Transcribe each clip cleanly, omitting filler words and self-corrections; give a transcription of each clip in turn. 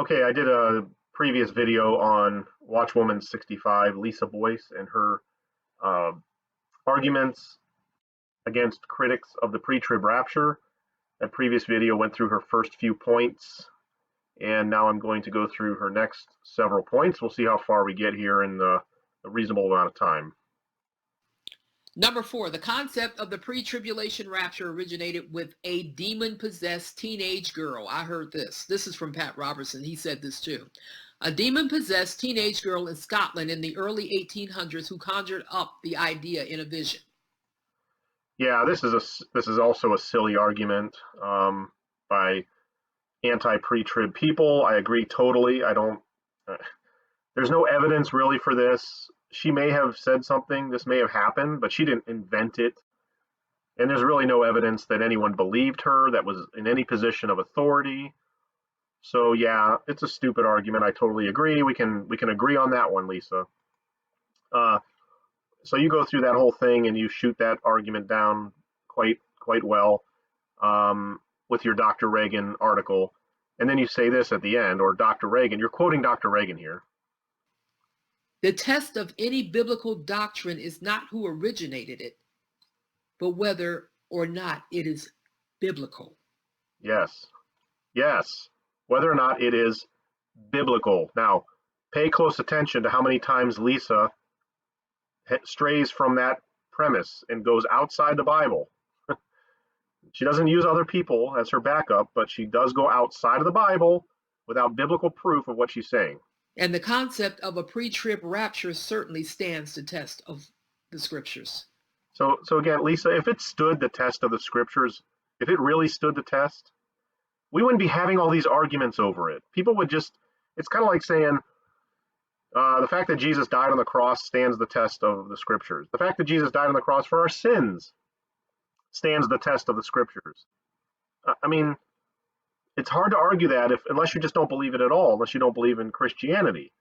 Okay, I did a previous video on Watchwoman 65, Lisa Boyce, and her uh, arguments against critics of the pre-trib rapture. That previous video went through her first few points, and now I'm going to go through her next several points. We'll see how far we get here in a reasonable amount of time. Number 4, the concept of the pre-tribulation rapture originated with a demon-possessed teenage girl. I heard this. This is from Pat Robertson. He said this too. A demon-possessed teenage girl in Scotland in the early 1800s who conjured up the idea in a vision. Yeah, this is also a silly argument by anti-pre-trib people. I agree totally. I don't. There's no evidence really for this. She may have said something, this may have happened, but she didn't invent it. And there's really no evidence that anyone believed her that was in any position of authority. So yeah, it's a stupid argument. I totally agree. We can agree on that one, Lisa. So you go through that whole thing and you shoot that argument down quite well with your Dr. Reagan article. And then you say this at the end, or Dr. Reagan. You're quoting Dr. Reagan here. The test of any biblical doctrine is not who originated it, but whether or not it is biblical. Yes. Whether or not it is biblical. Now, pay close attention to how many times Lisa strays from that premise and goes outside the Bible. She doesn't use other people as her backup, but she does go outside of the Bible without biblical proof of what she's saying. And the concept of a pre-trib rapture certainly stands the test of the scriptures. So again, Lisa, if it stood the test of the scriptures, if it really stood the test, we wouldn't be having all these arguments over it. People would just, it's kind of like saying, the fact that Jesus died on the cross stands the test of the scriptures. The fact that Jesus died on the cross for our sins stands the test of the scriptures. I mean, it's hard to argue that unless you just don't believe it at all, unless you don't believe in Christianity.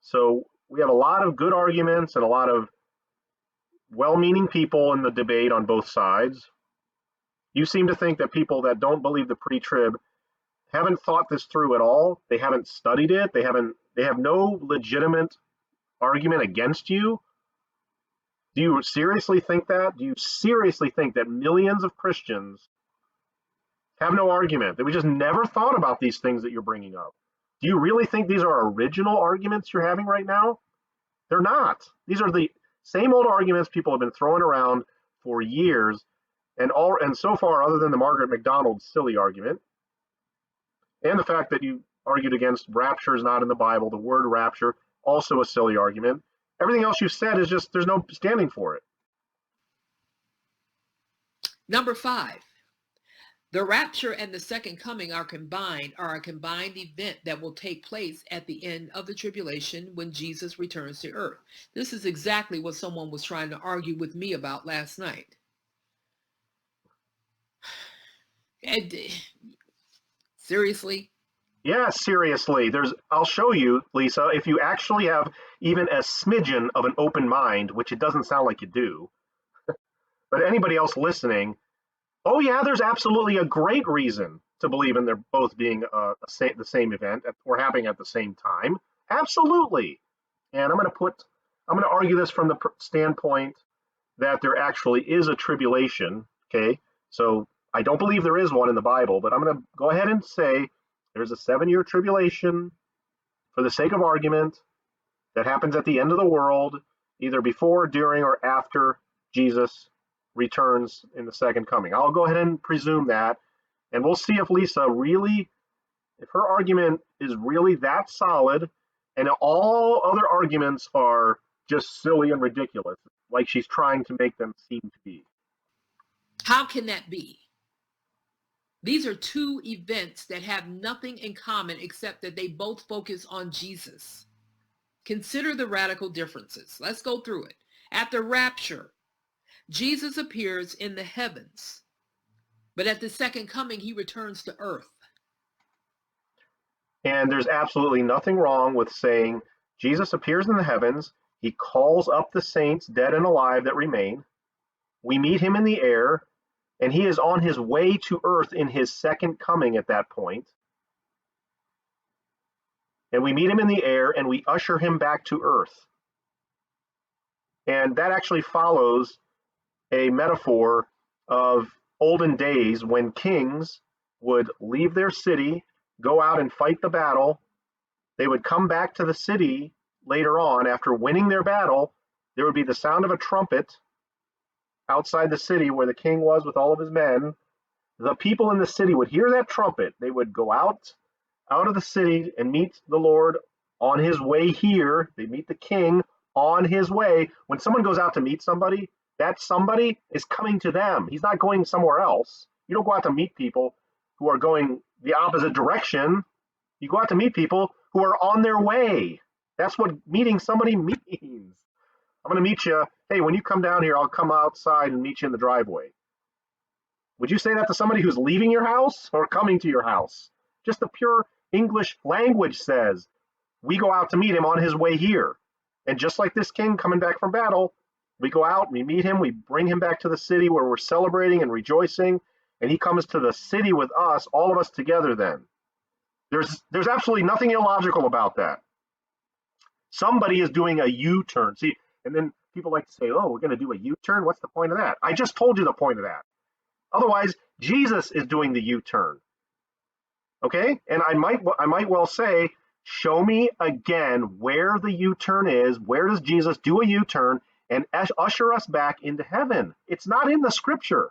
So we have a lot of good arguments and a lot of well-meaning people in the debate on both sides. You seem to think that people that don't believe the pre-trib haven't thought this through at all. They haven't studied it. They have no legitimate argument against you. Do you seriously think that? Do you seriously think that millions of Christians have no argument, that we just never thought about these things that you're bringing up? Do you really think these are original arguments you're having right now? They're not. These are the same old arguments people have been throwing around for years, and so far, other than the Margaret MacDonald silly argument, and the fact that you argued against rapture is not in the Bible, the word rapture, also a silly argument. Everything else you've said is just, there's no standing for it. Number 5. The rapture and the second coming are a combined event that will take place at the end of the tribulation when Jesus returns to earth. This is exactly what someone was trying to argue with me about last night. And, seriously? Yeah, seriously. I'll show you, Lisa, if you actually have even a smidgen of an open mind, which it doesn't sound like you do, but anybody else listening, oh yeah, there's absolutely a great reason to believe in them both being the same event or happening at the same time. Absolutely. And I'm going to argue this from the standpoint that there actually is a tribulation. Okay, so I don't believe there is one in the Bible, but I'm going to go ahead and say there's a 7-year tribulation for the sake of argument that happens at the end of the world, either before, during, or after Jesus returns in the second coming. I'll go ahead and presume that, and we'll see if Lisa really, if her argument is really that solid, and all other arguments are just silly and ridiculous, like she's trying to make them seem to be. How can that be? These are two events that have nothing in common except that they both focus on Jesus. Consider the radical differences. Let's go through it. At the rapture, Jesus appears in the heavens, but at the second coming, he returns to earth. And there's absolutely nothing wrong with saying Jesus appears in the heavens, he calls up the saints, dead and alive, that remain. We meet him in the air, and he is on his way to earth in his second coming at that point. and we meet him in the air, and we usher him back to earth. And that actually follows a metaphor of olden days when kings would leave their city, go out and fight the battle. They would come back to the city later on after winning their battle. There would be the sound of a trumpet outside the city where the king was with all of his men. The people in the city would hear that trumpet. They would go out of the city and meet the Lord on his way here. They meet the king on his way. When someone goes out to meet somebody, that somebody is coming to them. He's not going somewhere else. You don't go out to meet people who are going the opposite direction. You go out to meet people who are on their way. That's what meeting somebody means. I'm going to meet you. Hey, when you come down here, I'll come outside and meet you in the driveway. Would you say that to somebody who's leaving your house or coming to your house? Just the pure English language says, we go out to meet him on his way here. And just like this king coming back from battle, we go out, we meet him, we bring him back to the city where we're celebrating and rejoicing, and he comes to the city with us, all of us together then. There's absolutely nothing illogical about that. Somebody is doing a U-turn. See, and then people like to say, oh, we're going to do a U-turn? What's the point of that? I just told you the point of that. Otherwise, Jesus is doing the U-turn. Okay? And I might well say, show me again where the U-turn is. Where does Jesus do a U-turn and usher us back into heaven? It's not in the scripture.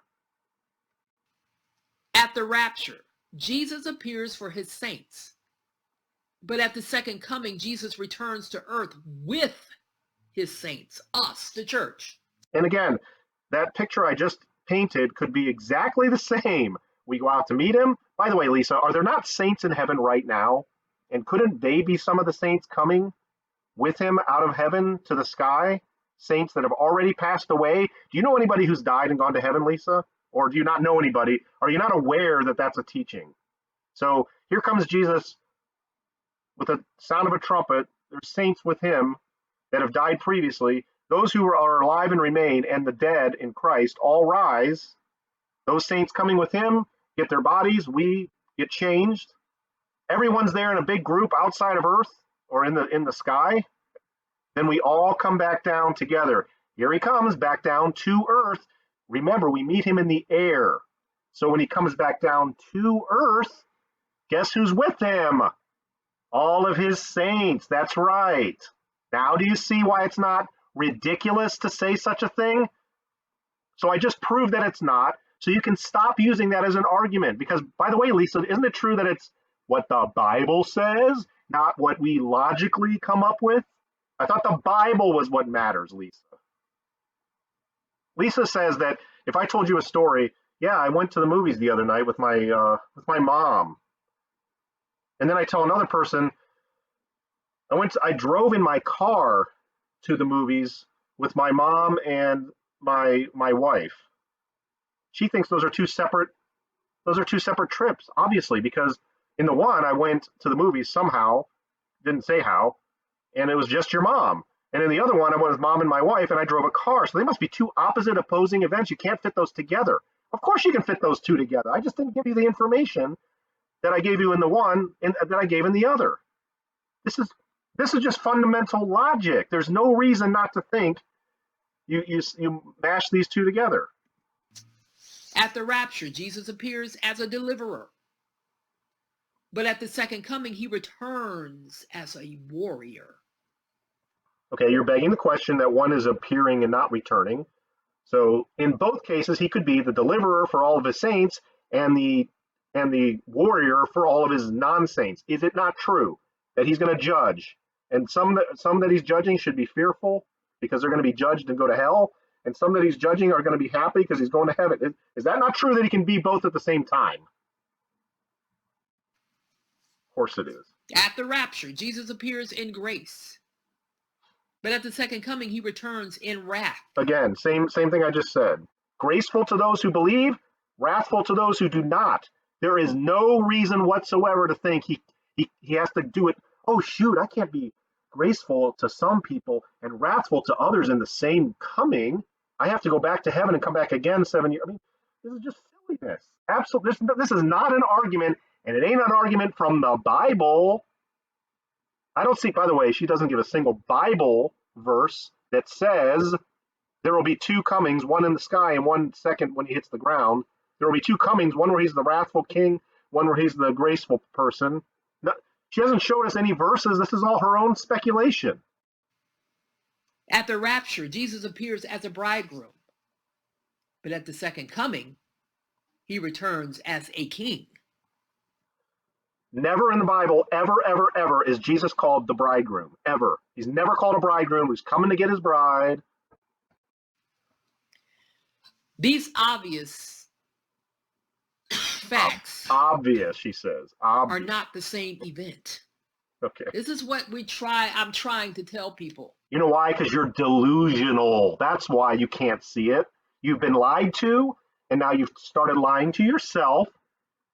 At the rapture, Jesus appears for his saints. But at the second coming, Jesus returns to earth with his saints, us, the church. And again, that picture I just painted could be exactly the same. We go out to meet him. By the way, Lisa, are there not saints in heaven right now? And couldn't they be some of the saints coming with him out of heaven to the sky? Saints that have already passed away? Do you know anybody who's died and gone to heaven, Lisa? Or do you not know anybody? Are you not aware that that's a teaching? So here comes Jesus with the sound of a trumpet. There's saints with him that have died previously. Those who are alive and remain, and the dead in Christ all rise. Those saints coming with him get their bodies. We get changed. Everyone's there in a big group outside of earth or in the sky. Then we all come back down together. Here he comes back down to earth. Remember, we meet him in the air. So when he comes back down to earth, guess who's with him? All of his saints. That's right. Now do you see why it's not ridiculous to say such a thing? So I just proved that it's not. So you can stop using that as an argument. Because, by the way, Lisa, isn't it true that it's what the Bible says, not what we logically come up with? I thought the Bible was what matters, Lisa. Lisa says that if I told you a story, yeah, I went to the movies the other night with my mom. And then I tell another person, I drove in my car to the movies with my mom and my wife. She thinks those are two separate trips, obviously, because in the one I went to the movies somehow, didn't say how, and it was just your mom. And in the other one I went with mom and my wife and I drove a car. So they must be two opposite opposing events. You can't fit those together. Of course you can fit those two together. I just didn't give you the information that I gave you in the one and that I gave in the other. This is just fundamental logic. There's no reason not to think you mash these two together. At the rapture, Jesus appears as a deliverer. But at the second coming, he returns as a warrior. Okay, you're begging the question that one is appearing and not returning. So in both cases, he could be the deliverer for all of his saints and the warrior for all of his non-saints. Is it not true that he's going to judge? And some that he's judging should be fearful because they're going to be judged and go to hell. And some that he's judging are going to be happy because he's going to heaven. Is that not true that he can be both at the same time? Of course it is. At the rapture, Jesus appears in grace. But at the second coming, he returns in wrath. Again, same thing I just said. Graceful to those who believe, wrathful to those who do not. There is no reason whatsoever to think he has to do it. Oh, shoot, I can't be graceful to some people and wrathful to others in the same coming. I have to go back to heaven and come back again 7 years. I mean, this is just silliness. Absolutely. This is not an argument, and it ain't an argument from the Bible. I don't see, by the way, she doesn't give a single Bible verse that says there will be two comings, one in the sky and one second when he hits the ground. There will be two comings, one where he's the wrathful king, one where he's the graceful person. No, she hasn't showed us any verses. This is all her own speculation. At the rapture, Jesus appears as a bridegroom. But at the second coming, he returns as a king. Never in the Bible, ever, ever, ever, is Jesus called the bridegroom. Ever. He's never called a bridegroom who's coming to get his bride. These obvious facts Obvious, she says. Obvious. are not the same event. Okay. This is what I'm trying to tell people. You know why? Because you're delusional. That's why you can't see it. You've been lied to, and now you've started lying to yourself,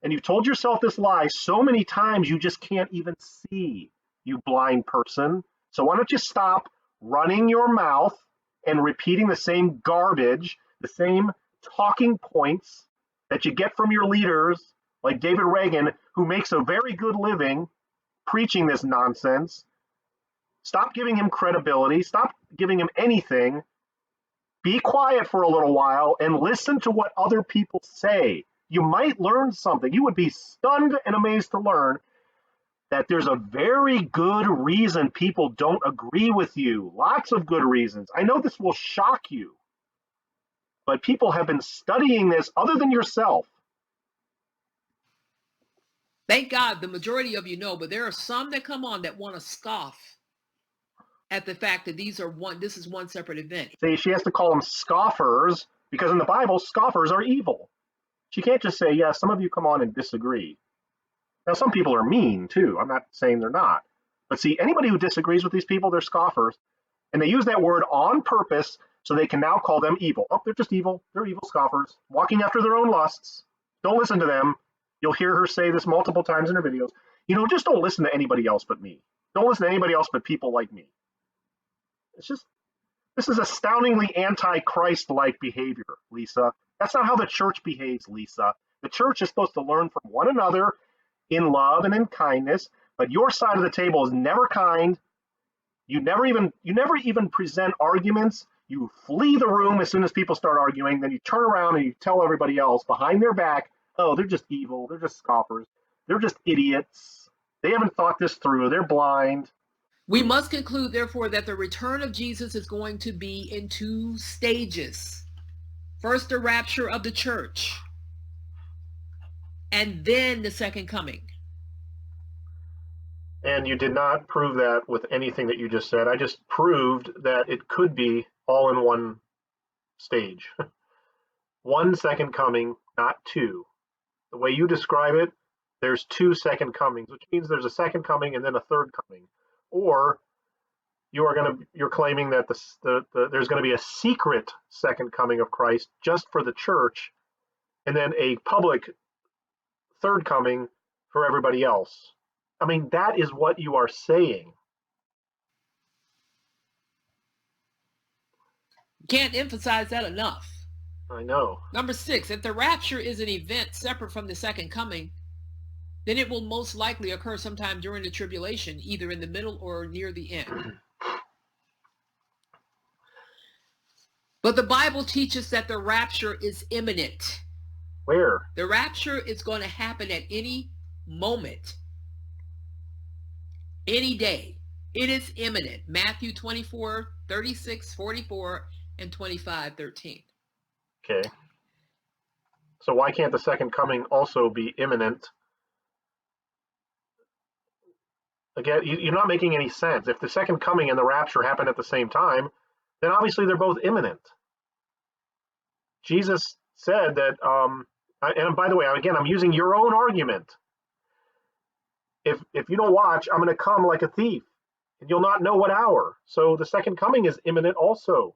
and you've told yourself this lie so many times you just can't even see, you blind person. So why don't you stop running your mouth and repeating the same garbage, the same talking points that you get from your leaders, like David Reagan, who makes a very good living preaching this nonsense. Stop giving him credibility. Stop giving him anything. Be quiet for a little while and listen to what other people say. You might learn something. You would be stunned and amazed to learn that there's a very good reason people don't agree with you. Lots of good reasons. I know this will shock you, but people have been studying this other than yourself. Thank God the majority of you know, but there are some that come on that want to scoff at the fact that this is one separate event. See, she has to call them scoffers because in the Bible, scoffers are evil. She can't just say, yeah, some of you come on and disagree. Now, some people are mean too. I'm not saying they're not. But see, anybody who disagrees with these people, they're scoffers. And they use that word on purpose so they can now call them evil. Oh, they're just evil. They're evil scoffers, walking after their own lusts. Don't listen to them. You'll hear her say this multiple times in her videos. Just don't listen to anybody else but me. Don't listen to anybody else but people like me. This is astoundingly anti-Christ-like behavior, Lisa. That's not how the church behaves, Lisa. The church is supposed to learn from one another in love and in kindness, but your side of the table is never kind. You never even present arguments. You flee the room as soon as people start arguing, then you turn around and you tell everybody else behind their back, oh, they're just evil, they're just scoffers, they're just idiots. They haven't thought this through, they're blind. We must conclude, therefore, that the return of Jesus is going to be in two stages. First, the rapture of the church, and then the second coming. And you did not prove that with anything that you just said. I just proved that it could be all in one stage. One second coming, not two. The way you describe it, there's two second comings, which means there's a second coming and then a third coming. Or you're claiming that there's going to be a secret second coming of Christ just for the church, and then a public third coming for everybody else. I mean, that is what you are saying. Can't emphasize that enough. I know. Number 6, if the rapture is an event separate from the second coming, then it will most likely occur sometime during the tribulation, either in the middle or near the end. But the Bible teaches that the rapture is imminent. Where? The rapture is going to happen at any moment, any day. It is imminent. Matthew 24, 36, 44, and 25, 13. Okay. So why can't the second coming also be imminent? Again, you're not making any sense. If the second coming and the rapture happen at the same time, then obviously they're both imminent. Jesus said that, and by the way, again, I'm using your own argument. If you don't watch, I'm going to come like a thief, and you'll not know what hour. So the second coming is imminent also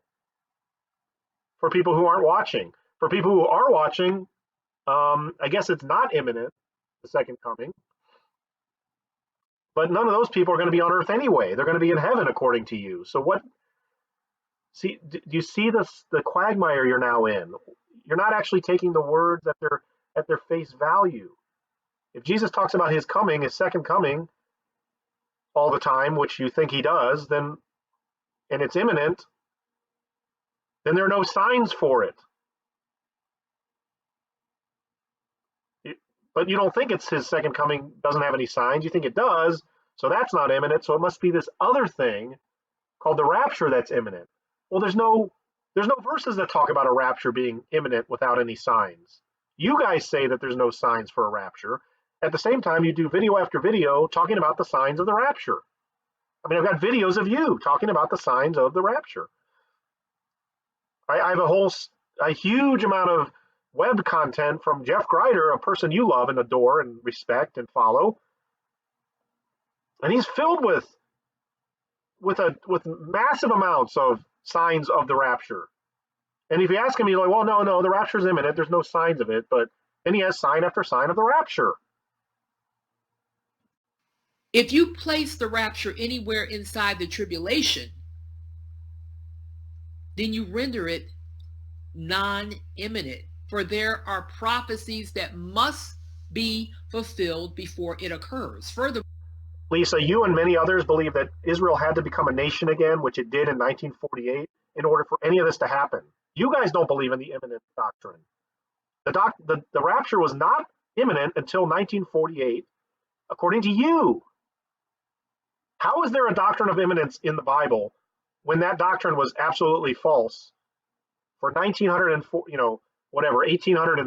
for people who aren't watching. For people who are watching, I guess it's not imminent, the second coming. But none of those people are going to be on earth anyway. They're going to be in heaven, according to you. So what? See, do you see the quagmire you're now in? You're not actually taking the words at their face value. If Jesus talks about his coming, his second coming, all the time, which you think he does, then, and it's imminent, then there are no signs for it. But you don't think it's his second coming doesn't have any signs. You think it does, so that's not imminent. So it must be this other thing called the rapture that's imminent. Well, there's no verses that talk about a rapture being imminent without any signs. You guys say that there's no signs for a rapture. At the same time, you do video after video talking about the signs of the rapture. I mean, I've got videos of you talking about the signs of the rapture. I have a huge amount of web content from Jeff Greider, a person you love and adore and respect and follow, and he's filled with massive amounts of signs of the rapture. And if you ask him, he's like, well, no, the rapture is imminent. There's no signs of it. But then he has sign after sign of the rapture. If you place the rapture anywhere inside the tribulation, then you render it non-imminent. For there are prophecies that must be fulfilled before it occurs. Further, Lisa, you and many others believe that Israel had to become a nation again, which it did in 1948, in order for any of this to happen. You guys don't believe in the imminent doctrine. The rapture was not imminent until 1948, according to you. How is there a doctrine of imminence in the Bible when that doctrine was absolutely false for 1800 and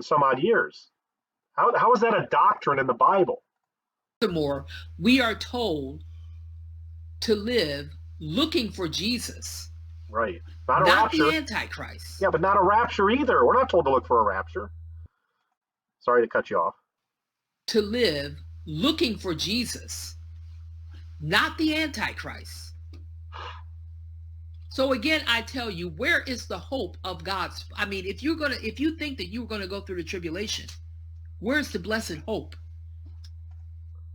some odd years? How is that a doctrine in the Bible? furthermore, we are told to live looking for Jesus. Right. Not a not rapture. the Antichrist. Yeah, but not a rapture either. We're not told to look for a rapture. Sorry to cut you off. To live looking for Jesus, not the Antichrist. So again, I tell you, where is the hope of God's? I mean, if you think that you're gonna go through the tribulation, where's the blessed hope?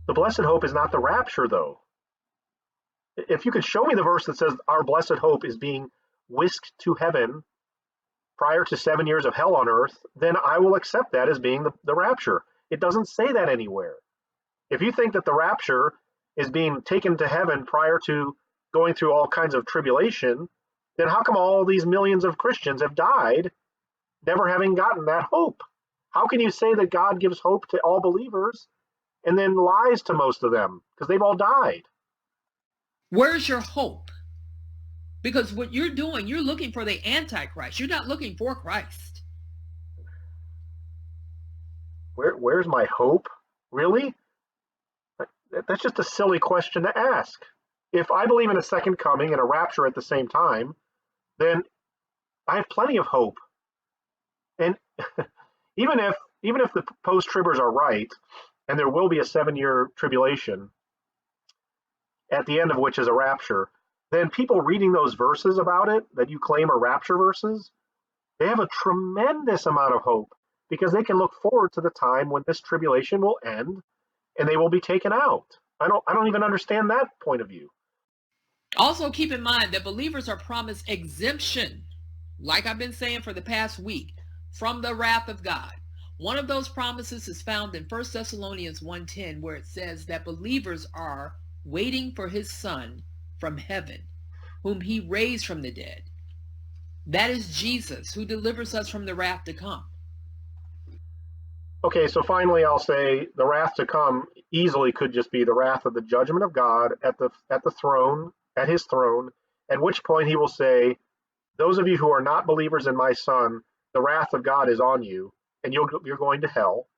The blessed hope is not the rapture, though. If you could show me the verse that says our blessed hope is being whisked to heaven prior to 7 years of hell on earth, then I will accept that as being the rapture. It doesn't say that anywhere. If you think that the rapture is being taken to heaven prior to going through all kinds of tribulation, then how come all these millions of Christians have died never having gotten that hope? How can you say that God gives hope to all believers and then lies to most of them because they've all died? Where's your hope? Because what you're doing, you're looking for the Antichrist. You're not looking for Christ. Where's my hope? Really? That's just a silly question to ask. If I believe in a second coming and a rapture at the same time, then I have plenty of hope. And even if the post-tribbers are right, and there will be a 7-year tribulation, at the end of which is a rapture, then people reading those verses about it that you claim are rapture verses, they have a tremendous amount of hope because they can look forward to the time when this tribulation will end and they will be taken out. I don't even understand that point of view. Also keep in mind that believers are promised exemption, like I've been saying for the past week, from the wrath of God. One of those promises is found in 1 Thessalonians 1:10, where it says that believers are waiting for his Son from heaven, whom he raised from the dead. That is Jesus, who delivers us from the wrath to come. Okay, so finally I'll say the wrath to come easily could just be the wrath of the judgment of God at the throne, at his throne, at which point he will say, those of you who are not believers in my Son, the wrath of God is on you, and you're going to hell.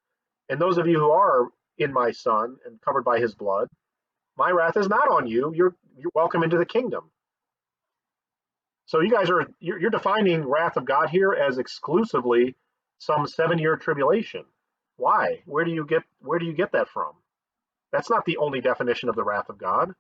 And those of you who are in my Son and covered by his blood, my wrath is not on you. You're welcome into the kingdom. So you guys you're defining wrath of God here as exclusively some 7-year tribulation. Why? Where do you get that from? That's not the only definition of the wrath of God.